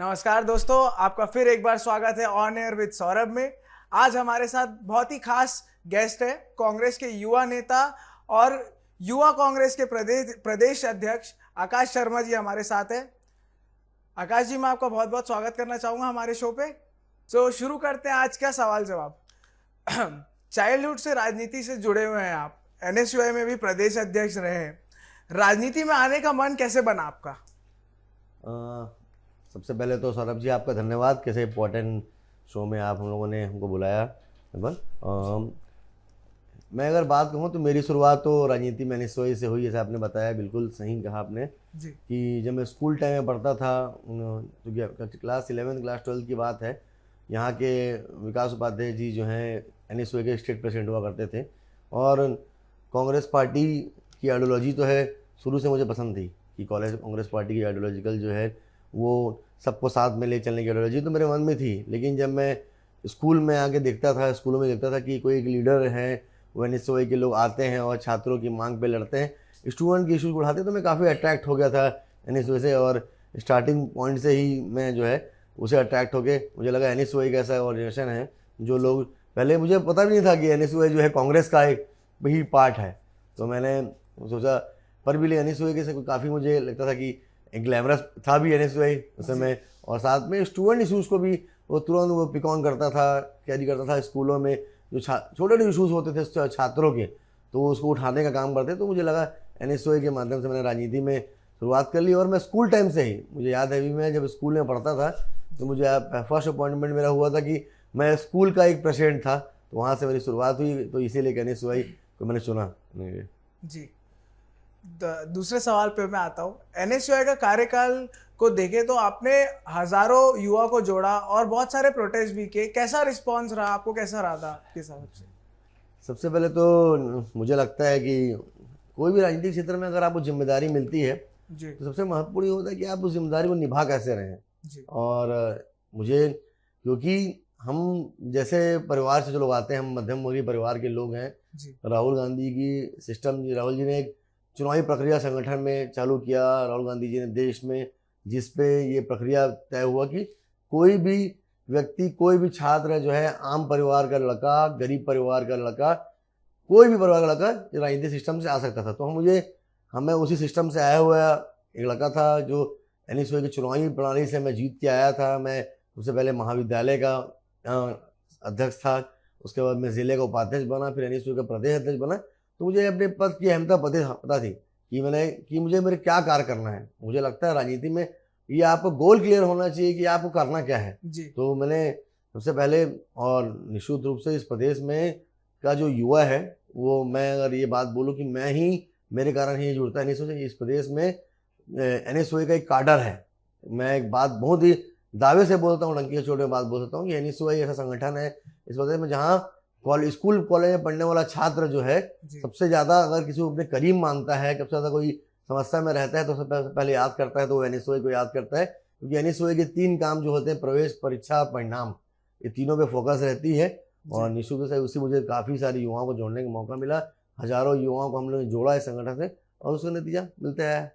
नमस्कार दोस्तों, आपका फिर एक बार स्वागत है ऑन एयर विद सौरभ में। आज हमारे साथ बहुत ही खास गेस्ट है, कांग्रेस के युवा नेता और युवा कांग्रेस के प्रदेश अध्यक्ष आकाश शर्मा जी हमारे साथ है। आकाश जी, मैं आपका बहुत बहुत स्वागत करना चाहूँगा हमारे शो पे। तो शुरू करते हैं आज का सवाल जवाब। चाइल्डहुड से राजनीति से जुड़े हुए हैं आप, एनएसयूआई में भी प्रदेश अध्यक्ष रहे हैं। राजनीति में आने का मन कैसे बना आपका? सबसे पहले तो सौरभ जी आपका धन्यवाद, कैसे इम्पोर्टेंट शो में आप हम लोगों ने हमको बुलाया। मैं अगर बात कहूँ तो मेरी शुरुआत तो राजनीति में एनएसयूआई से हुई, जैसे आपने बताया, बिल्कुल सही कहा आपने जी। कि जब मैं स्कूल टाइम में पढ़ता था, तो क्लास 11 क्लास 12 की बात है, यहाँ के विकास उपाध्याय जी जो हैं एनएसयूआई के स्टेट प्रेसिडेंट हुआ करते थे। और कांग्रेस पार्टी की आइडियोलॉजी तो है शुरू से मुझे पसंद थी कि कांग्रेस पार्टी की आइडियोलॉजिकल जो है वो सबको साथ में ले चलने की आइडियोलॉजी तो मेरे मन में थी। लेकिन जब मैं स्कूल में आके देखता था, स्कूलों में देखता था कि कोई एक लीडर है, वो एनएसयूआई के लोग आते हैं और छात्रों की मांग पे लड़ते हैं, स्टूडेंट की इशूज़ उठाते हैं, तो मैं काफ़ी अट्रैक्ट हो गया था एनएसयूआई से। और स्टार्टिंग पॉइंट से ही मैं जो है उसे अट्रैक्ट होके मुझे लगा एनएसयूआई का ऐसा ऑर्गेनाइजेशन है जो लोग, पहले मुझे पता भी नहीं था कि एनएसयूआई जो है कांग्रेस का एक ही पार्ट है। तो मैंने सोचा, पर भी एनएसयूआई के से काफ़ी मुझे लगता था कि एक ग्लैमरस था भी एनएसयूआई उस समय, और साथ में स्टूडेंट इशूज़ को भी वो तुरंत वो पिक ऑन करता था, कैरी करता था। स्कूलों में जो छोटे छोटे इशूज़ होते थे छात्रों के, तो उसको उठाने का काम करते। तो मुझे लगा एनएसयूआई के माध्यम से मैंने राजनीति में शुरुआत कर ली। और मैं स्कूल टाइम से ही, मुझे याद है भी, मैं जब स्कूल में पढ़ता था तो मुझे फर्स्ट अपॉइंटमेंट मेरा हुआ था कि मैं स्कूल का एक प्रेसिडेंट था, तो वहाँ से मेरी शुरुआत हुई। तो इसीलिए एनएसयूआई को मैंने चुना। जी, दूसरे सवाल पे मैं आता हूँ। एनएसयूआई का कार्यकाल को देखें तो आपने हजारों युवा को जोड़ा और बहुत सारे प्रोटेस्ट भी किए। कैसा रिस्पांस रहा आपको, कैसा रहा था आपके हिसाब से? सबसे पहले तो मुझे लगता है कि कोई भी राजनीतिक क्षेत्र में अगर आपको जिम्मेदारी मिलती है जी तो सबसे महत्वपूर्ण ये होता है कि आप उस जिम्मेदारी को निभा कैसे रहे हैं। जी और मुझे, क्योंकि हम जैसे परिवार से जो लोग आते हैं, हम मध्यम वर्गीय परिवार के लोग हैं। जी राहुल गांधी की सिस्टम, राहुल जी ने एक चुनावी प्रक्रिया संगठन में चालू किया, राहुल गांधी जी ने देश में, जिस पे ये प्रक्रिया तय हुआ कि कोई भी व्यक्ति, कोई भी छात्र जो है, आम परिवार का लड़का, गरीब परिवार का लड़का, कोई भी परिवार का लड़का राजनीतिक सिस्टम से आ सकता था। तो हमें उसी सिस्टम से आया हुआ एक लड़का था जो एनएसयूआई की चुनावी प्रणाली से मैं जीत के आया था। मैं सबसे पहले महाविद्यालय का अध्यक्ष था, उसके बाद मैं ज़िले का उपाध्यक्ष बना, फिर एनएसयूआई का प्रदेश अध्यक्ष बना। तो मुझे अपने पद की अहमियत पता थी कि मुझे मेरे क्या कार्य करना है। मुझे लगता है राजनीति में ये आपको गोल क्लियर होना चाहिए कि आपको करना क्या है। जी तो मैंने सबसे पहले, और निश्चित रूप से इस प्रदेश में का जो युवा है, वो, मैं अगर ये बात बोलूँ कि मैं ही, मेरे कारण ही जुड़ता है एनएसयूआई। इस प्रदेश में एनएसयूआई का एक काडर है। मैं एक बात बहुत ही दावे से बोलता हूँ, डंकी के चोट में बात बोल सकता हूँ कि एनएसयूआई ऐसा संगठन है इस प्रदेश में जहाँ स्कूल कॉलेज में पढ़ने वाला छात्र जो है, सबसे ज़्यादा अगर किसी को अपने करीब मानता है, सबसे ज़्यादा कोई समस्या में रहता है, तो सबसे पहले याद करता है तो वो एनएसयूआई को याद करता है। क्योंकि एनएसयूआई के 3 काम जो होते हैं, प्रवेश, परीक्षा, परिणाम, ये तीनों पे फोकस रहती है। और निश्चित रूप से उसी मुझे काफ़ी सारे युवाओं को जोड़ने का मौका मिला। हज़ारों युवाओं को हम लोगों ने जोड़ा इस संगठन से, और उसका नतीजा मिलता है।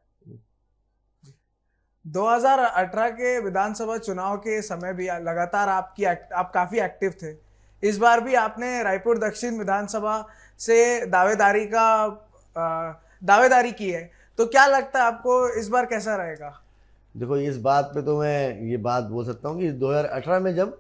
2018 के विधानसभा चुनाव के समय भी लगातार आप काफी एक्टिव थे। इस बार भी आपने रायपुर दक्षिण विधानसभा से दावेदारी की है, तो क्या लगता है आपको इस बार कैसा रहेगा? देखो, इस बात पे तो मैं ये बात बोल सकता हूँ कि 2018 में जब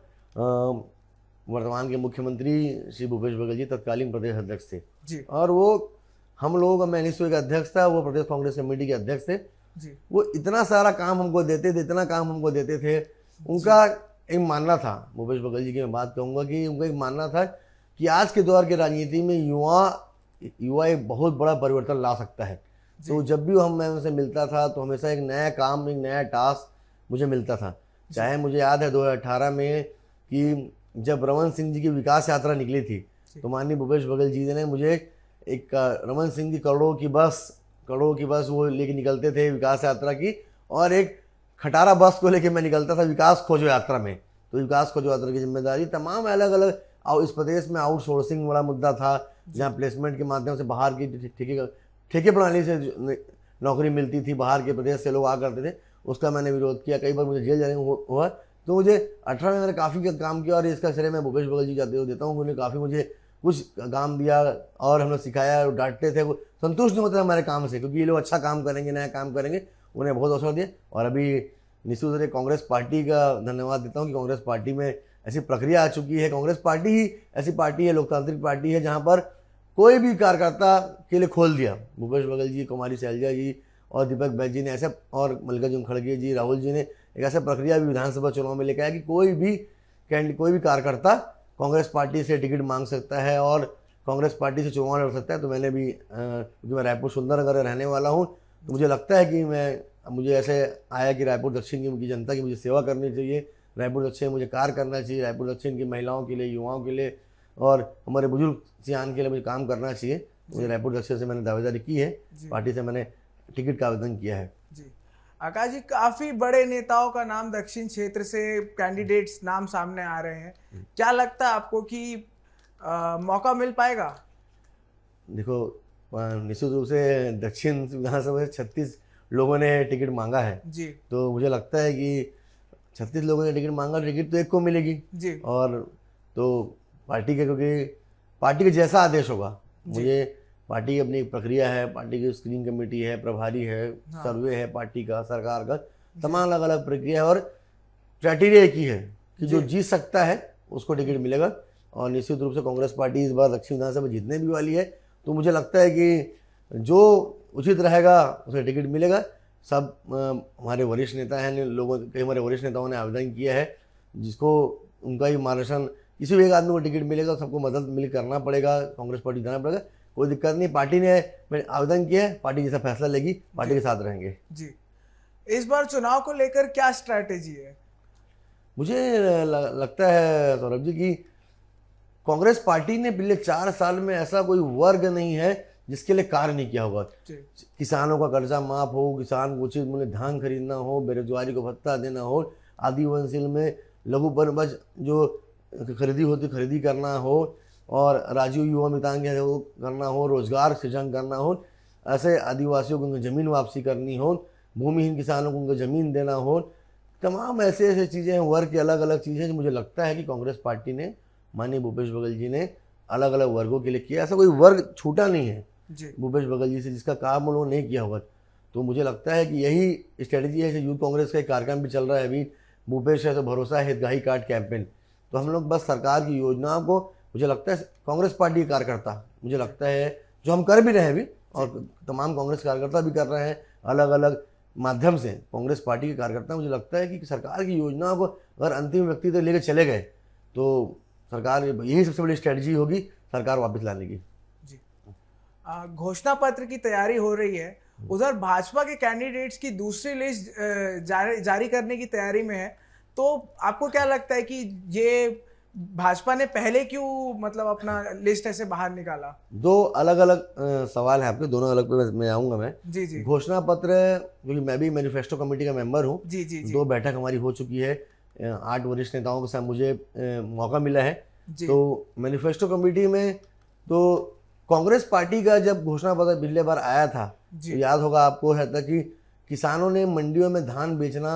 वर्तमान के मुख्यमंत्री श्री भूपेश बघेल जी तत्कालीन प्रदेश अध्यक्ष थे जी और वो, हम लोग, मैं एनएसयूआई का अध्यक्ष था, वो प्रदेश कांग्रेस कमेटी के अध्यक्ष थे जी। वो इतना सारा काम हमको देते थे, इतना काम हमको देते थे। उनका एक मानना था, भूपेश बघेल जी की मैं बात कहूँगा कि उनका एक मानना था कि आज के दौर की राजनीति में युवा एक बहुत बड़ा परिवर्तन ला सकता है। तो जब भी मैं उनसे मिलता था तो हमेशा एक नया काम, एक नया टास्क मुझे मिलता था। चाहे मुझे याद है 2018 में कि जब रमन सिंह जी की विकास यात्रा निकली थी, तो माननीय भूपेश बघेल जी ने मुझे एक रमन सिंह की करोड़ों की बस वो लेके निकलते थे विकास यात्रा की, और एक खटारा बस को लेके मैं निकलता था विकास खोजो यात्रा में। तो विकास खोजो यात्रा की जिम्मेदारी तमाम अलग अलग, इस प्रदेश में आउटसोर्सिंग बड़ा मुद्दा था, जहाँ प्लेसमेंट के माध्यम से बाहर की ठेके प्रणाली से नौकरी मिलती थी, बाहर के प्रदेश से लोग आ करते थे। उसका मैंने विरोध किया, कई बार मुझे जेल जाने हुआ। तो मुझे 18 में मैंने काफ़ी काम किया और इसका श्रेय मैं भूपेश बघेल जी जाते हुए देता हूँ। उन्होंने काफ़ी मुझे कुछ काम दिया और हमने सिखाया, डांटते थे, वो संतुष्ट नहीं होते हमारे काम से, क्योंकि ये लोग अच्छा काम करेंगे, नया काम करेंगे, उन्हें बहुत अवसर दिए। और अभी निश्चित रूप से कांग्रेस पार्टी का धन्यवाद देता हूँ कि कांग्रेस पार्टी में ऐसी प्रक्रिया आ चुकी है। कांग्रेस पार्टी ही ऐसी पार्टी है, लोकतांत्रिक पार्टी है, जहाँ पर कोई भी कार्यकर्ता के लिए खोल दिया। भूपेश बघेल जी, कुमारी शैलजा जी और दीपक बैज जी ने ऐसे, और मल्लिकार्जुन खड़गे जी, राहुल जी ने एक ऐसा प्रक्रिया भी विधानसभा चुनाव में लेकर आया कि कोई भी कार्यकर्ता कांग्रेस पार्टी से टिकट मांग सकता है और कांग्रेस पार्टी से चुनाव लड़ सकता है। तो मैंने भी, क्योंकि मैं रायपुर सुंदरनगर रहने वाला हूँ, तो मुझे लगता है कि मुझे ऐसे आया कि रायपुर दक्षिण की जनता की मुझे सेवा करनी चाहिए, रायपुर दक्षिण मुझे कार्य करना चाहिए, रायपुर दक्षिण की महिलाओं के लिए, युवाओं के लिए और हमारे बुजुर्ग सियान के लिए मुझे काम करना चाहिए। मुझे रायपुर दक्षिण से मैंने दावेदारी की है, पार्टी से मैंने टिकट का आवेदन किया है। जी आकाश जी, काफी बड़े नेताओं का नाम दक्षिण क्षेत्र से कैंडिडेट्स नाम सामने आ रहे हैं, क्या लगता है आपको कि मौका मिल पाएगा? देखो, निश्चित रूप से दक्षिण विधानसभा से 36 लोगों ने टिकट मांगा है जी। तो मुझे लगता है कि 36 लोगों ने टिकट मांगा, टिकट तो एक को मिलेगी जी। और तो पार्टी के, क्योंकि पार्टी का जैसा आदेश होगा, मुझे पार्टी की अपनी एक प्रक्रिया है, पार्टी की स्क्रीनिंग कमेटी है, प्रभारी है, सर्वे है पार्टी का, सरकार का, तमाम अलग अलग प्रक्रिया है और क्राइटेरिया एक ही है कि जो जीत सकता है उसको टिकट मिलेगा। और निश्चित रूप से कांग्रेस पार्टी इस बार दक्षिण विधानसभा जीतने भी वाली है, तो मुझे लगता है कि जो उचित रहेगा उसे टिकट मिलेगा। सब हमारे वरिष्ठ नेता हैं, कई हमारे वरिष्ठ नेताओं ने आवेदन किया है, जिसको उनका ही मार्गदर्शन, किसी भी एक आदमी को टिकट मिलेगा, सबको मदद मिल करना पड़ेगा, कांग्रेस पार्टी जाना पड़ेगा, कोई दिक्कत नहीं। पार्टी ने आवेदन किया है, पार्टी जैसा फैसला लेगी, पार्टी के साथ रहेंगे। जी। इस बार चुनाव को लेकर क्या स्ट्रैटेजी है? मुझे लगता है सौरभ जी कि कांग्रेस पार्टी ने पिछले 4 साल में ऐसा कोई वर्ग नहीं है जिसके लिए कार्य नहीं किया होगा। किसानों का कर्जा माफ हो, किसान को उचित मूल्य धान खरीदना हो, बेरोजगारी को भत्ता देना हो, आदिवासी में लघु वनोपज जो खरीदी होती खरीदी करना हो और राजीव युवा मितान के वो करना हो, रोजगार सृजन करना हो, ऐसे आदिवासियों को उनकी ज़मीन वापसी करनी हो, भूमिहीन किसानों को उनको ज़मीन देना हो, तमाम ऐसे ऐसे चीज़ें हैं, वर्ग की अलग अलग चीज़ें, जो मुझे लगता है कि कांग्रेस पार्टी ने, माननीय भूपेश बघेल जी ने अलग अलग वर्गों के लिए किया। ऐसा कोई वर्ग छूटा नहीं है भूपेश बघेल जी से जिसका काम उन्होंने नहीं किया होगा। तो मुझे लगता है कि यही स्ट्रेटजी है। यूथ कांग्रेस का एक कार्यक्रम भी चल रहा है अभी, भूपेश है तो भरोसा है, हितग्राही कार्ड कैंपेन। तो हम लोग बस सरकार की योजनाओं को, मुझे लगता है कांग्रेस पार्टी के कार्यकर्ता, मुझे लगता है जो हम कर भी रहे हैं अभी, और तमाम कांग्रेस कार्यकर्ता भी कर रहे हैं अलग अलग माध्यम से, कांग्रेस पार्टी के कार्यकर्ता, मुझे लगता है कि सरकार की योजनाओं को अगर अंतिम व्यक्ति तक लेकर चले गए तो सरकार, यही सबसे बड़ी स्ट्रेटजी होगी सरकार वापस लाने की। जी। घोषणा पत्र की तैयारी हो रही है, उधर भाजपा के कैंडिडेट्स की दूसरी लिस्ट जारी करने की तैयारी में है, तो आपको क्या लगता है कि ये भाजपा ने पहले क्यों मतलब अपना लिस्ट ऐसे बाहर निकाला? 2 अलग अलग सवाल है आपके, दोनों अलग पे मैं आऊँगा मैं। जी। घोषणा पत्र, क्योंकि मैं भी मैनिफेस्टो कमेटी का मेंबर हूँ, जी। 2 बैठक हमारी हो चुकी है, 8 वरिष्ठ नेताओं के साथ मुझे मौका मिला है। तो मैनिफेस्टो कमेटी में तो कांग्रेस पार्टी का जब घोषणा पत्र पिछले बार आया था, तो याद होगा आपको है था कि किसानों ने मंडियों में धान बेचना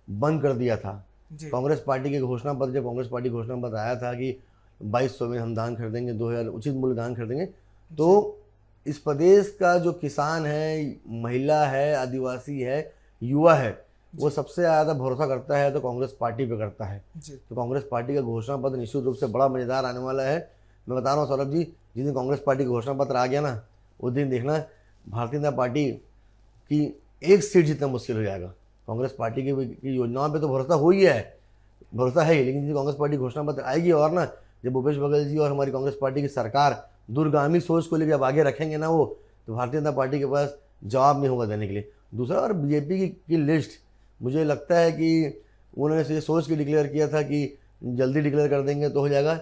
बंद कर दिया था। कांग्रेस पार्टी के घोषणा पत्र, जब कांग्रेस पार्टी घोषणा पत्र आया था कि 2200 में हम धान खरीदेंगे, 2000 उचित मूल्य धान खरीदेंगे, तो इस प्रदेश का जो किसान है, महिला है, आदिवासी है, युवा है, वो सबसे ज़्यादा भरोसा करता है तो कांग्रेस पार्टी पे करता है। तो कांग्रेस पार्टी का घोषणा पत्र निश्चित रूप से बड़ा मज़ेदार आने वाला है। मैं बता रहा हूँ सौरभ जी, जिस दिन कांग्रेस पार्टी का घोषणा पत्र आ गया ना, उस दिन देखना भारतीय जनता पार्टी की 1 सीट जितना मुश्किल हो जाएगा। कांग्रेस पार्टी की योजनाओं पे तो भरोसा हो ही है, भरोसा है ही, लेकिन जब कांग्रेस पार्टी घोषणा पत्र आएगी और ना, जब भूपेश बघेल जी और हमारी कांग्रेस पार्टी की सरकार दूरगामी सोच को लेकर जब आगे रखेंगे ना वो, तो भारतीय जनता पार्टी के पास जवाब नहीं होगा देने के लिए। दूसरा, और बीजेपी की लिस्ट, मुझे लगता है कि उन्होंने ये सोच के डिक्लेयर किया था कि जल्दी डिक्लेयर कर देंगे तो हो जाएगा।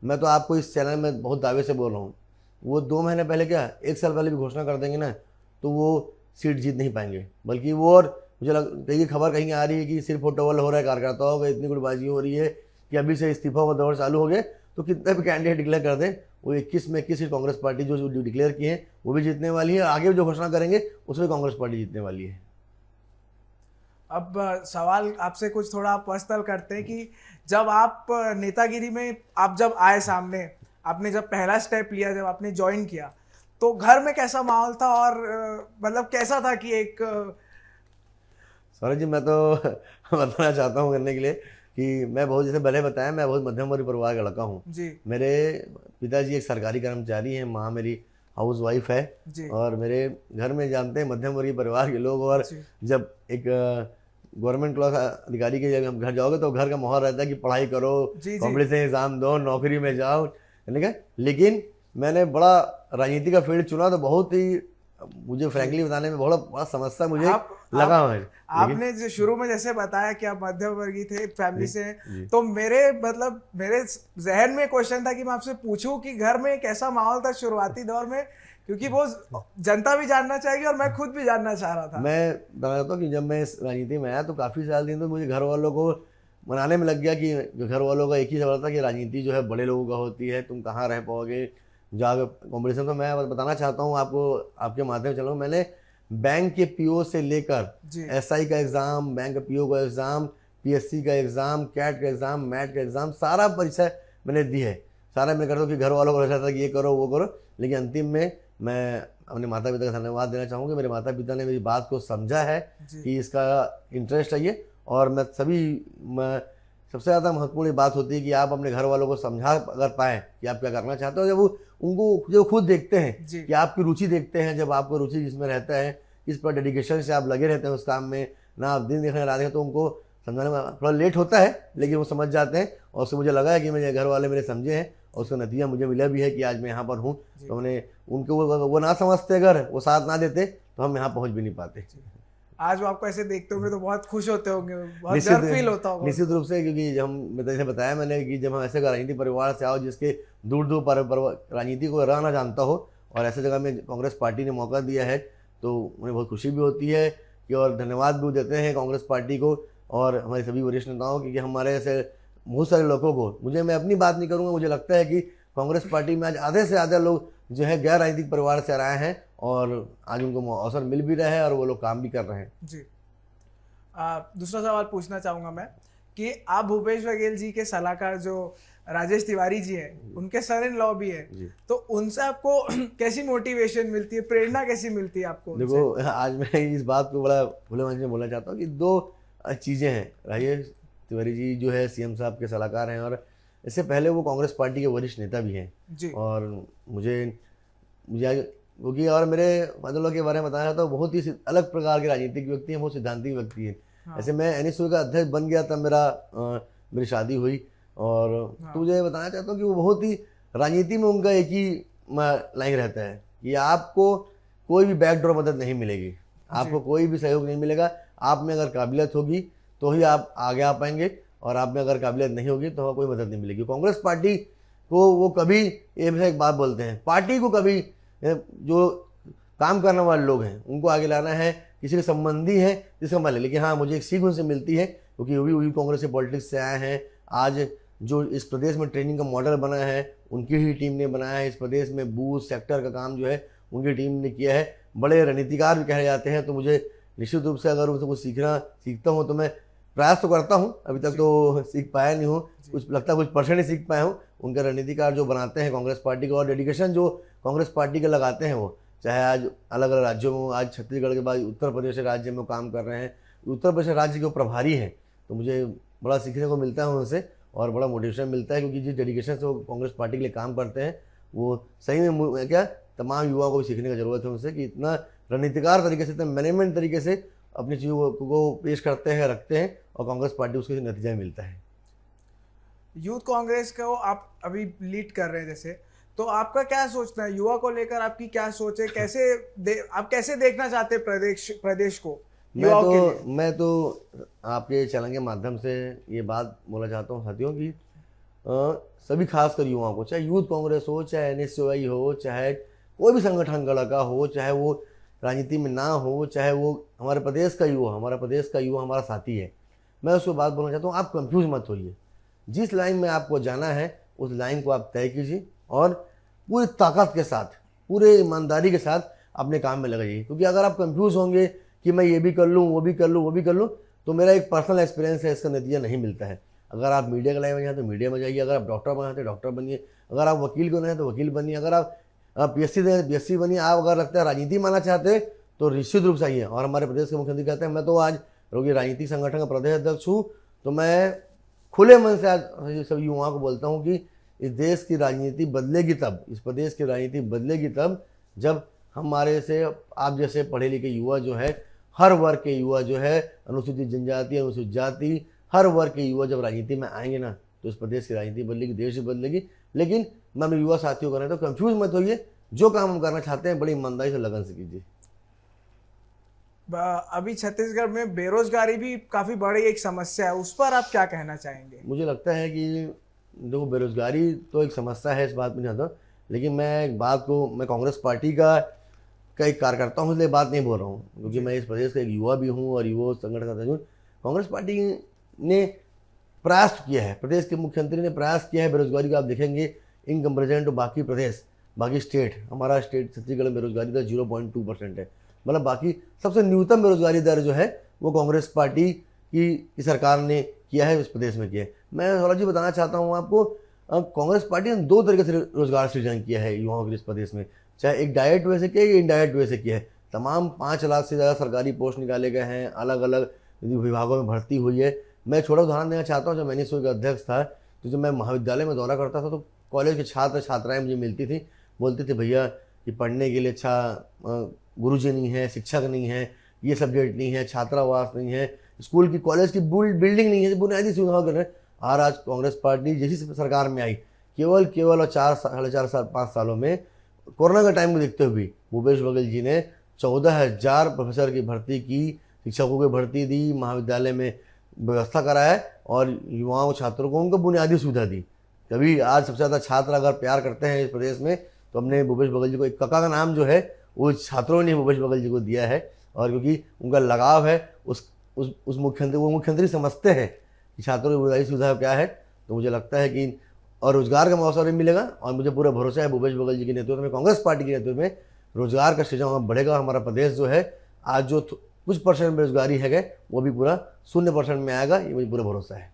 मैं तो आपको इस चैनल में बहुत दावे से बोल रहा हूँ, वो 2 महीने पहले क्या 1 साल पहले भी घोषणा कर देंगे ना, तो वो सीट जीत नहीं पाएंगे। बल्कि वो, और मुझे कहीं खबर कहीं आ रही है कि सिर्फ टोवल हो रहा है कार्यकर्ताओं का, इतनी गुटबाजी हो रही है कि अभी से इस्तीफा का दौर चालू हो गया, तो कितने भी कैंडिडेट डिक्लेयर कर दें, वो 21 में 21 सीट कांग्रेस पार्टी जो डिक्लेयर किए हैं वो भी जीतने वाली है, आगे जो घोषणा करेंगे उसमें कांग्रेस पार्टी जीतने वाली है। अब सवाल आपसे कुछ थोड़ा पर्सनल करते हैं कि जब आप नेतागिरी में आप जब आए सामने, आपने जब पहला स्टेप लिया, जब आपने ज्वाइन किया, तो घर में कैसा माहौल था और मतलब कैसा था कि एक सौरभ जी, मैं तो बताना चाहता हूँ करने के लिए कि मैं बहुत, जैसे पहले बताया, मैं बहुत मध्यम वर्ग परिवार का लड़का हूँ। जी मेरे पिताजी एक सरकारी कर्मचारी हैं, माँ मेरी हाउस वाइफ है। जी और मेरे घर में जानते हैं मध्यम वर्गीय परिवार के लोग, और जी जब एक गवर्नमेंट क्लास अधिकारी के जब घर जाओगे तो घर का माहौल रहता है कि पढ़ाई करो, जी जी कॉम्पिटिशन एग्जाम दो, नौकरी में जाओ, ठीक है। लेकिन मैंने बड़ा राजनीति का फील्ड चुना तो बहुत ही, मुझे फ्रैंकली बताने में बड़ा बड़ा समस्या मुझे आप लगा है। लेकिन आपने जो शुरू में जैसे बताया कि आप मध्यम वर्गीय थे, फैमिली से हैं, जी। तो मेरे जहन में क्वेश्चन था कि मैं आपसे पूछूं कि घर में कैसा माहौल था शुरुआती दौर में, क्योंकि वो जनता भी जानना चाहेगी और मैं खुद भी जानना चाह रहा था। मैं बताना चाहता हूँ कि जब मैं इस राजनीति में आया तो काफ़ी साल दिन तो मुझे घर वालों को मनाने में लग गया कि घर वालों का एक ही सवाल था कि राजनीति जो है बड़े लोगों का होती है, तुम कहाँ रह पाओगे जाकर कॉम्पिटिशन। तो मैं बताना चाहता हूँ आपको, आपके माध्यम से चलूँ, मैंने बैंक के पीओ से लेकर जी एसआई का एग्ज़ाम, बैंक का पीओ का एग्ज़ाम, पीएससी का एग्ज़ाम, कैट का एग्ज़ाम, मैट का एग्ज़ाम, सारा परीक्षा मैंने दी है। सारा मैं करता हूँ कि घर वालों को ऐसा था कि ये करो वो करो, लेकिन अंतिम में मैं अपने माता पिता का धन्यवाद देना चाहूँगा। मेरे माता पिता ने मेरी बात को समझा है जी कि इसका इंटरेस्ट है ये, और मैं सबसे ज़्यादा महत्वपूर्ण बात होती है कि आप अपने घर वालों को समझा अगर पाएँ कि आप क्या करना चाहते हो, जब वो उनको जो खुद देखते हैं जी कि आपकी रुचि देखते हैं, जब आपको रुचि जिसमें रहता है, किस पर डेडिकेशन से आप लगे रहते हैं उस काम में, ना आप दिन देखने रात देखने, तो उनको समझाने में थोड़ा लेट होता है, लेकिन वो समझ जाते हैं। और उससे मुझे लगा है कि मेरे घर वाले मेरे समझे हैं, और उसका नतीजा मुझे मिला भी है कि आज मैं यहाँ पर हूँ। जी। तो मैंने उनको वो ना समझते, अगर वो साथ ना देते तो हम यहाँ पहुँच भी नहीं पाते। आज वो आपको ऐसे देखते होंगे तो बहुत खुश होते होंगे, बहुत निश्चित गर्व फील होता होगा निश्चित उनको। रूप से, क्योंकि जब मैं जैसे बताया मैंने कि जब हम ऐसे राजनीतिक परिवार से आओ जिसके दूर दूर पर राजनीति को रहना जानता हो, और ऐसे जगह में कांग्रेस पार्टी ने मौका दिया है, तो उन्हें बहुत खुशी भी होती है कि, और धन्यवाद भी देते हैं कांग्रेस पार्टी को और हमारे सभी वरिष्ठ नेताओं की, कि हमारे ऐसे बहुत सारे लोगों को, मैं अपनी बात नहीं करूँगा, मुझे लगता है कि कांग्रेस पार्टी में आज आधे से ज़्यादा लोग जो है गैर राजनीतिक परिवार से आए हैं, और आज उनको अवसर मिल भी रहा है और वो लोग काम भी कर रहे हैं। जी दूसरा सवाल पूछना चाहूंगा मैं कि आप भूपेश बघेल जी के सलाहकार जो राजेश तिवारी जी हैं, उनके सन इन लॉ भी हैं, जी। तो उनसे आपको कैसी मोटिवेशन मिलती है, प्रेरणा कैसी मिलती है आपको उनसे? देखो, आज मैं इस बात को बड़ा खुले मन से बोलना चाहता हूँ कि दो चीज़ें हैं। राजेश तिवारी जी जो है सीएम साहब के सलाहकार हैं, और इससे पहले वो कांग्रेस पार्टी के वरिष्ठ नेता भी हैं। जी और मुझे क्योंकि, और मेरे फादर के बारे में बताया तो बहुत ही अलग प्रकार के राजनीतिक व्यक्ति हैं, बहुत सिद्धांतिक व्यक्ति हैं। हाँ। ऐसे मैं एनएसयू का अध्यक्ष बन गया तब मेरी शादी हुई, और हाँ। तो मुझे बताना चाहता हूँ कि वो बहुत ही राजनीति में उनका एक ही लाइन रहता है कि आपको कोई भी बैकडोर मदद नहीं मिलेगी, आपको कोई भी सहयोग नहीं मिलेगा। आप में अगर काबिलियत होगी तो ही आप आगे आ पाएंगे, और आप में अगर काबिलियत नहीं होगी तो कोई मदद नहीं मिलेगी। कांग्रेस पार्टी को वो कभी, एक बात बोलते हैं, पार्टी को कभी जो काम करने वाले लोग हैं उनको आगे लाना है, किसी के संबंधी हैं जिसका मान ले। लेकिन हाँ, मुझे एक सीख उनसे मिलती है, क्योंकि वो भी कांग्रेस से पॉलिटिक्स से आए हैं। आज जो इस प्रदेश में ट्रेनिंग का मॉडल बना है उनकी ही टीम ने बनाया है। इस प्रदेश में बूथ सेक्टर का काम जो है उनकी टीम ने किया है। बड़े रणनीतिकार भी कहे जाते हैं, तो मुझे निश्चित रूप से अगर उनसे कुछ सीखता हूँ तो मैं प्रयास तो करता हूँ, अभी तक तो सीख पाया नहीं हूँ, कुछ लगता है कुछ परसेंट ही सीख पाया हूँ। उनके रणनीतिकार जो बनाते हैं कांग्रेस पार्टी को, और डेडिकेशन जो कांग्रेस पार्टी के लगाते हैं, वो चाहे आज अलग अलग राज्यों में, आज छत्तीसगढ़ के बाद उत्तर प्रदेश राज्य में काम कर रहे हैं, उत्तर प्रदेश राज्य के प्रभारी हैं, तो मुझे बड़ा सीखने को मिलता है उनसे, और बड़ा मोटिवेशन मिलता है, क्योंकि जिस डेडिकेशन से वो कांग्रेस पार्टी के लिए काम करते हैं वो सही में क्या तमाम युवाओं को भी सीखने की ज़रूरत है उनसे, कि इतना रणनीतिकार तरीके से, इतना मैनेजमेंट तरीके से अपनी चीज़ों को पेश करते हैं, रखते हैं, और कांग्रेस पार्टी उसके नतीजा मिलता है। यूथ कांग्रेस को आप अभी लीड कर रहे हैं जैसे, तो आपका क्या सोचना है युवा को लेकर, आपकी क्या सोच है, आप कैसे देखना चाहते हैं प्रदेश को युवाओं के लिए? मैं तो आपके चैनल के माध्यम से ये बात बोलना चाहता हूँ साथियों की, सभी खासकर युवाओं को, चाहे यूथ कांग्रेस हो, चाहे एनएसयूआई हो, चाहे कोई भी संगठन का लगा हो, चाहे वो राजनीति में ना हो, चाहे वो हमारे प्रदेश का युवा हमारा साथी है, मैं उसको बात बोलना चाहता हूँ, आप कंफ्यूज मत होइए। जिस लाइन में आपको जाना है उस लाइन को आप तय कीजिए, और पूरी ताकत के साथ, पूरे ईमानदारी के साथ अपने काम में लगाइए। क्योंकि अगर आप कंफ्यूज होंगे कि मैं ये भी कर लूँ, वो भी कर लूँ, तो मेरा एक पर्सनल एक्सपीरियंस है, इसका नतीजा नहीं मिलता है। अगर आप मीडिया के लाइन में जाए तो मीडिया में जाइए, अगर आप डॉक्टर बनना चाहते हैं डॉक्टर बनिए, अगर आप वकील बनना है तो वकील बनिए, अगर आप PSC दें तो PSC बनिए, आप अगर लगता है राजनीति मानना चाहते हैं तो निश्चित रूप से आइए। और हमारे प्रदेश के मुख्यमंत्री कहते हैं मैं तो आज रोगी राजनीतिक संगठन का प्रदेश अध्यक्ष हूँ, तो मैं खुले मन से आज सभी युवाओं को बोलता हूँ कि इस देश की राजनीति बदलेगी तब, इस प्रदेश की राजनीति बदलेगी तब जब हमारे से आप जैसे पढ़े लिखे युवा जो है, हर वर्ग के युवा जो है, अनुसूचित जनजाति, अनुसूचित जाति, हर वर्ग के युवा जब राजनीति में आएंगे ना तो इस प्रदेश की राजनीति बदलेगी, देश भी बदलेगी। लेकिन मैं अपने युवा साथियों को कहना तो कंफ्यूज मत होइए, जो काम हम करना चाहते हैं बड़ी ईमानदारी से लगन से कीजिए। अभी छत्तीसगढ़ में बेरोजगारी भी काफी बड़ी एक समस्या है, उस पर आप क्या कहना चाहेंगे? मुझे लगता है कि देखो बेरोजगारी तो एक समस्या है, इस बात में नहीं आता, लेकिन मैं एक बात को, मैं कांग्रेस पार्टी का एक कार्यकर्ता हूँ इसलिए बात नहीं बोल रहा हूँ, क्योंकि मैं इस प्रदेश का एक युवा भी हूँ और युवा संगठन का सदस्य हूँ। कांग्रेस पार्टी ने प्रयास किया है, प्रदेश के मुख्यमंत्री ने प्रयास किया है बेरोजगारी का। आप देखेंगे इन कंपेरिजन टू बाकी प्रदेश, बाकी स्टेट, हमारा स्टेट छत्तीसगढ़ में बेरोजगारी दर 0.2% है, मतलब बाकी सबसे न्यूनतम बेरोजगारी दर जो है वो कांग्रेस पार्टी की सरकार ने किया है, इस प्रदेश में किया है। मैं सौरभ जी बताना चाहता हूँ आपको, कांग्रेस पार्टी ने 2 तरीके से रोजगार सृजन किया है युवाओं के इस प्रदेश में, चाहे एक डायरेक्ट वे से किया या इनडायरेक्ट वे से किया है। तमाम 5 लाख से ज़्यादा सरकारी पोस्ट निकाले गए हैं, अलग अलग विभागों में भर्ती हुई है। मैं छोटा उदाहरण देना चाहता हूँ, जब मैंने इसका अध्यक्ष था तो जब मैं महाविद्यालय में दौरा करता था तो कॉलेज के छात्र छात्राएँ मुझे मिलती थी, बोलते थे भैया कि पढ़ने के लिए अच्छा गुरुजी नहीं है, शिक्षक नहीं है, ये सब्जेक्ट नहीं है, छात्रावास नहीं है, स्कूल की कॉलेज की बिल्डिंग नहीं है, बुनियादी सुविधाओं कर रहे हैं। और आज कांग्रेस पार्टी जैसी सरकार में आई, केवल और 4 साढ़े 4 साल 5 सालों में कोरोना का टाइम को देखते हुए भूपेश बघेल जी ने 14,000 प्रोफेसर की भर्ती की, शिक्षकों की भर्ती दी, महाविद्यालय में व्यवस्था कराया और युवाओं छात्रों को उनको बुनियादी सुविधा दी। कभी आज सबसे ज़्यादा छात्र अगर प्यार करते हैं इस प्रदेश में तो हमने भूपेश बघेल जी को, एक कका का नाम जो है वो छात्रों ने भूपेश बघेल जी को दिया है, और क्योंकि उनका लगाव है उस मुख्यमंत्री, वो मुख्यमंत्री समझते हैं कि छात्रों की बुनियादी सुविधा क्या है। तो मुझे लगता है कि और रोजगार का मौका भी मिलेगा, और मुझे पूरा भरोसा है भूपेश बघेल जी के नेतृत्व में, कांग्रेस पार्टी के नेतृत्व में रोजगार का सृजन बढ़ेगा। हमारा प्रदेश जो है आज जो कुछ परसेंट बेरोजगारी है वो भी पूरा 0% में आएगा, ये मुझे पूरा भरोसा है।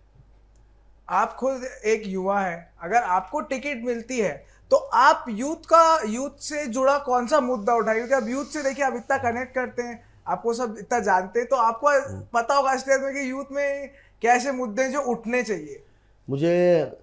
आप खुद एक युवा है, अगर आपको टिकट मिलती है तो आप यूथ से जुड़ा कौन सा मुद्दा उठाएंगे? क्योंकि आप यूथ से देखिए, आप इतना कनेक्ट करते हैं, आपको सब इतना जानते हैं, तो आपको पता होगा असलियत में कि यूथ में कैसे मुद्दे जो उठने चाहिए। मुझे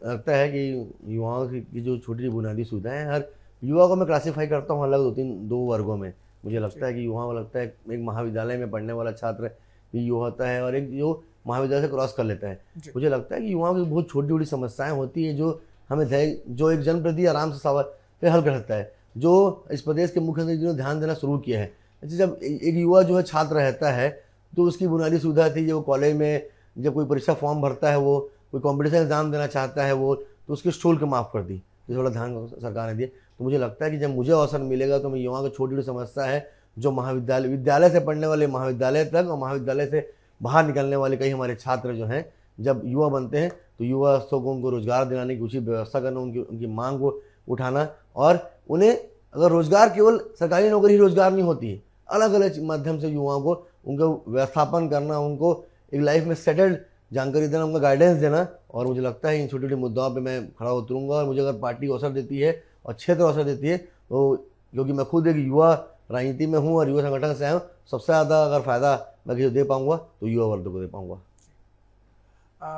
लगता है कि युवाओं की जो छोटी बुनियादी सुविधाएं हैं, हर युवा को मैं क्लासीफाई करता हूँ अलग 2 वर्गों में। मुझे लगता है कि युवाओं को लगता है एक महाविद्यालय में पढ़ने वाला छात्र भी युवा होता है और एक जो महाविद्यालय से क्रॉस कर लेता है। मुझे लगता है कि युवाओं की बहुत छोटी छोटी समस्याएं होती है जो हमें जो एक जनप्रतिनिधि आराम से सवाल पे हल कर सकता है, जो इस प्रदेश के मुख्यमंत्री जी ने ध्यान देना शुरू किया है। जब एक युवा जो है छात्र रहता है तो उसकी बुनियादी सुविधा थी, जो कॉलेज में जब कोई परीक्षा फॉर्म भरता है, वो कोई कॉम्पिटिशन एग्जाम देना चाहता है वो, तो उसकी शुल्क माफ़ कर दी, तो थोड़ा ध्यान सरकार ने दिया। तो मुझे लगता है कि जब मुझे अवसर मिलेगा तो मैं युवाओं की छोटी छोटी समस्या है जो विद्यालय से पढ़ने वाले महाविद्यालय तक और महाविद्यालय से बाहर निकलने वाले कई हमारे छात्र जो हैं, जब युवा बनते हैं तो युवा को उनको रोजगार दिलाने की उचित व्यवस्था करना, उनकी मांग को उठाना, और उन्हें अगर रोजगार केवल सरकारी नौकरी ही रोजगार नहीं होती है, अलग अलग माध्यम से युवाओं को उनको व्यवस्थापन करना, उनको एक लाइफ में सेटल्ड जानकारी देना, उनका गाइडेंस देना। और मुझे लगता है इन छोटे छोटे मुद्दों पे मैं खड़ा उतरूंगा, और मुझे अगर पार्टी अवसर देती है और क्षेत्र अवसर देती है तो, क्योंकि मैं खुद एक युवा राजनीति में हूँ और युवा संगठन से आया हूँ, सबसे ज़्यादा अगर फ़ायदा मैं किसी को दे पाऊँगा तो युवा वर्ग को दे पाऊँगा।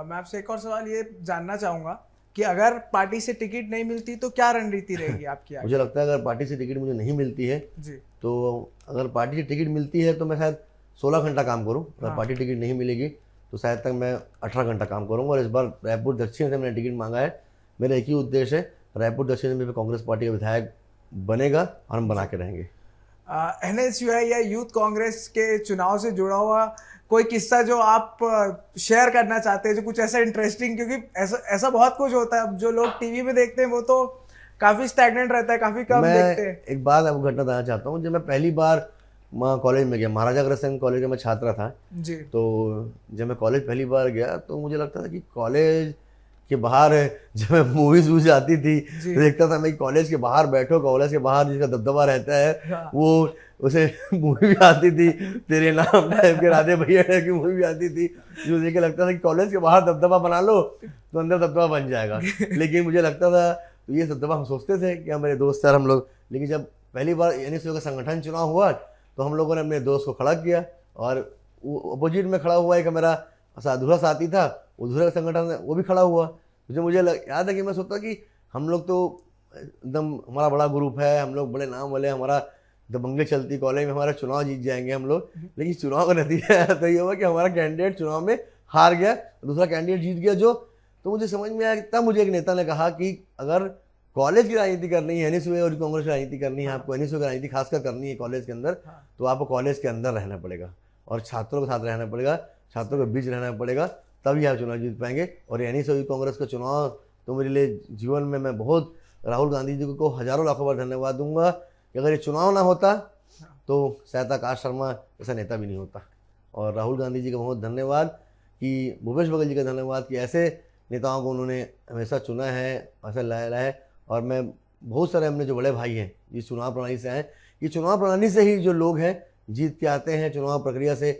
मैं आपसे एक और सवाल ये जानना चाहूँगा कि अगर पार्टी से टिकट नहीं मिलती तो क्या रणनीति रहेगी आपकी? मुझे लगता है अगर पार्टी से टिकट मुझे नहीं मिलती है जी, तो अगर पार्टी से टिकट मिलती है तो मैं शायद 16 घंटा काम करूँ। अगर पार्टी टिकट नहीं मिलेगी तो शायद तक मैं 18 घंटा काम करूँगा। और इस बार रायपुर दक्षिण से मैंने टिकट मांगा है। मेरा एक ही उद्देश्य है, रायपुर दक्षिण में कांग्रेस पार्टी का विधायक बनेगा और हम बना के रहेंगे। NSUI या यूथ कांग्रेस के चुनाव से जुड़ा हुआ कोई किस्सा जो आप शेयर करना चाहते हैं, जो कुछ ऐसा इंटरेस्टिंग, क्योंकि ऐसा बहुत कुछ होता है, जो लोग टीवी में देखते हैं वो तो काफी स्टैग्नेंट रहता है, काफी कम देखते हैं। एक बात आपको घटना बताना चाहता हूँ। जब मैं पहली बार कॉलेज में गया, महाराजा अग्रसेन कॉलेज में मैं छात्र था जी, तो जब मैं कॉलेज पहली बार गया तो मुझे लगता था कि कॉलेज कि बाहर जब मैं मूवीज वूज आती थी जी। तो देखता था मैं कॉलेज के बाहर बैठो, कॉलेज के बाहर जिसका दबदबा रहता है हाँ। वो उसे मूवी भी आती थी, तेरे नाम टाइप के राधे भैया की मूवी भी आती थी, जो देख के लगता था कि कॉलेज के बाहर दबदबा बना लो तो अंदर दबदबा बन जाएगा। लेकिन मुझे लगता था तो ये दबदबा हम सोचते थे कि मेरे दोस्त यार हम लोग, लेकिन जब पहली बार एनएसयू का संगठन चुनाव हुआ तो हम लोगों ने अपने दोस्त को खड़ा किया और अपोजिट में खड़ा हुआ एक मेरा अधूरा साथी था, अधूरा संगठन वो भी खड़ा हुआ। मुझे याद है कि मैं सोचता कि हम लोग तो एकदम हमारा बड़ा ग्रुप है, हम लोग बड़े नाम वाले, हमारा दबंगे चलती कॉलेज में, हमारा चुनाव जीत जाएंगे हम लोग। लेकिन चुनाव का नतीजा तो ये हुआ कि हमारा कैंडिडेट चुनाव में हार गया, दूसरा कैंडिडेट जीत गया। जो तो मुझे समझ में आया, तब मुझे एक नेता ने कहा कि अगर कॉलेज की राजनीति करनी है, एनएसयू और कांग्रेस की राजनीति करनी है, आपको एनएसयू की राजनीति खासकर करनी है कॉलेज के अंदर, तो आपको कॉलेज के अंदर रहना पड़ेगा और छात्रों के साथ रहना पड़ेगा, छात्रों के बीच रहना पड़ेगा, तभी आप चुनाव जीत पाएंगे। और एनएसयू कांग्रेस का चुनाव तो मेरे लिए जीवन में मैं बहुत राहुल गांधी जी को हजारों लाखों बार धन्यवाद दूंगा कि अगर ये चुनाव ना होता तो शायद आकाश शर्मा ऐसा नेता भी नहीं होता। और राहुल गांधी जी का बहुत धन्यवाद, कि भूपेश बघेल जी का धन्यवाद कि ऐसे नेताओं को उन्होंने हमेशा चुना है, ऐसा लाया है। और मैं बहुत सारे अपने जो बड़े भाई हैं ये चुनाव प्रणाली से आए, ये चुनाव प्रणाली से ही जो लोग हैं जीत के आते हैं, चुनाव प्रक्रिया से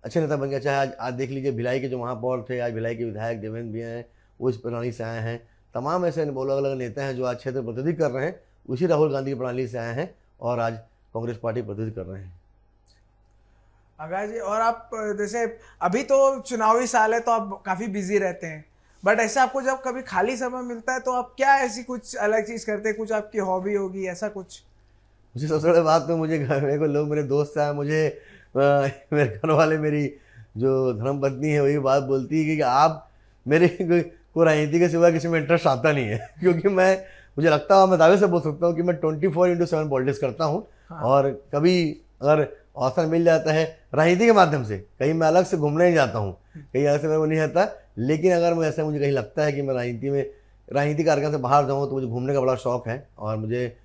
अच्छे नेता बन गया। चाहे आज देख लीजिए भिलाई के जो महापौर थे, आज भिलाई के विधायक देवेंद्र भी हैं, वो इस प्रणाली से आए हैं। तमाम ऐसे अलग अलग नेता हैं जो आज क्षेत्र प्रतिनिधित्व कर रहे हैं, उसी राहुल गांधी की प्रणाली से आए हैं और आज कांग्रेस पार्टी प्रतिनिधित्व कर रहे हैं। आकाश जी, और आप जैसे अभी तो चुनावी साल है तो आप काफ़ी बिजी रहते हैं, बट ऐसा आपको जब कभी खाली समय मिलता है तो आप क्या ऐसी कुछ अलग चीज़ करते हैं, कुछ आपकी हॉबी होगी ऐसा कुछ? मुझे सबसे बड़ी बात तो मुझे घर में को लोग मेरे दोस्त हैं, मुझे मेरे घर वाले, मेरी जो धर्मपत्नी है वही बात बोलती है कि आप मेरे को राजनीति के सिवा किसी में इंटरेस्ट आता नहीं है। क्योंकि मुझे लगता है, मैं दावे से बोल सकता हूँ कि मैं 24/7 पॉलिटिक्स करता हूँ। हाँ। और कभी अगर अवसर मिल जाता है राजनीति के माध्यम से, कहीं मैं अलग से घूमने नहीं जाता हूँ, कहीं ऐसे मेरे को नहीं आता, लेकिन अगर मुझे कहीं लगता है कि मैं राजनीति कार्यक्रम से बाहर जाऊँ तो मुझे घूमने का बड़ा शौक है। और मुझे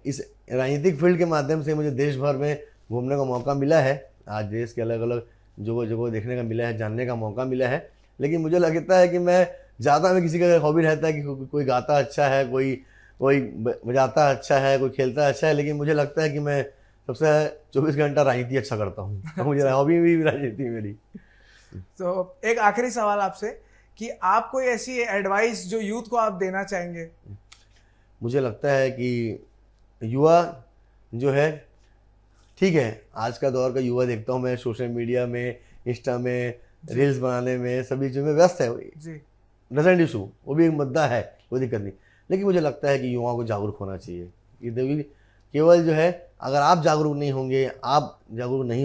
इस राजनीतिक फील्ड के माध्यम से मुझे देश भर में घूमने का मौका मिला है। आज देश के अलग अलग जगह देखने का मिला है, जानने का मौका मिला है। लेकिन मुझे लगता है कि मैं ज़्यादा में किसी का हॉबी रहता है कि कोई गाता अच्छा है, कोई बजाता अच्छा है, कोई खेलता अच्छा है, लेकिन मुझे लगता है कि मैं सबसे 24 घंटा राजनीति अच्छा करता हूँ। तो मुझे हॉबी भी राजनीति मेरी। तो एक आखिरी सवाल आपसे कि आप कोई ऐसी एडवाइस जो यूथ को आप देना चाहेंगे? मुझे लगता है कि युवा जो है, ठीक है, आज का दौर का युवा देखता हूँ मैं सोशल मीडिया में, इंस्टा में, रील्स बनाने में, सभी चीज़ों में व्यस्त है। जी, डजंट इशू, वो भी एक मुद्दा है, कोई दिक्कत नहीं। लेकिन मुझे लगता है कि युवाओं को जागरूक होना चाहिए। ये केवल जो है, अगर आप जागरूक नहीं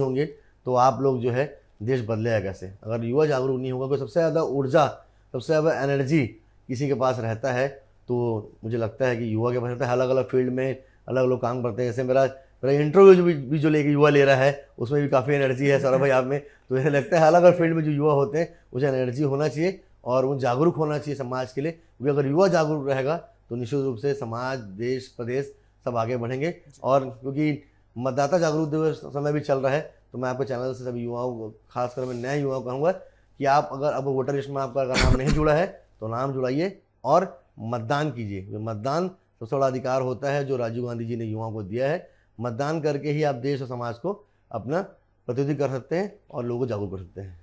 होंगे तो आप लोग जो है देश बदलेगा कैसे? अगर युवा जागरूक नहीं होगा, कोई सबसे ज़्यादा ऊर्जा, सबसे ज़्यादा एनर्जी किसी के पास रहता है तो मुझे लगता है कि युवा के पास रहता है। अलग अलग फील्ड में अलग अलग काम करते हैं। जैसे मेरा इंटरव्यू भी जो लेके युवा ले रहा है, उसमें भी काफ़ी एनर्जी है सौरभ भाई आप में। तो मुझे लगता है अलग अलग फील्ड में जो युवा होते हैं उसे एनर्जी होना चाहिए और वो जागरूक होना चाहिए समाज के लिए। क्योंकि अगर युवा जागरूक रहेगा तो निश्चित रूप से समाज, देश, प्रदेश सब आगे बढ़ेंगे। और क्योंकि मतदाता जागरूक समय भी चल रहा है, तो मैं आपके चैनल से सभी युवाओं को, खासकर मैं नए युवाओं को कहूँगा कि आप अगर अब वोटर लिस्ट में आपका अगर नाम नहीं जुड़ा है तो नाम जुड़ाइए और मतदान कीजिए। मतदान सबसे बड़ा अधिकार होता है जो राजीव गांधी जी ने युवाओं को दिया है। मतदान करके ही आप देश और समाज को अपना प्रतिनिधित्व कर सकते हैं और लोगों को जागरूक कर सकते हैं।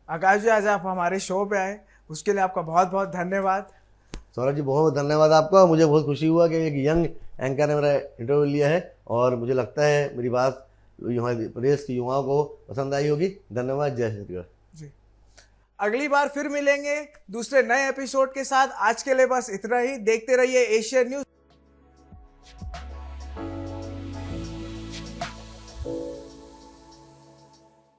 आकाश जी, आज आप हमारे शो पे आए, उसके लिए आपका बहुत बहुत धन्यवाद। सौरभ जी, बहुत धन्यवाद आपका। मुझे बहुत खुशी हुआ कि एक यंग एंकर ने मेरा इंटरव्यू लिया है और मुझे लगता है मेरी बात हमारे प्रदेश के युवाओं को पसंद आई होगी। धन्यवाद। जय छत्तीसगढ़ जी। अगली बार फिर मिलेंगे दूसरे नए एपिसोड के साथ। आज के लिए बस इतना ही। देखते रहिए एशियन न्यूज़।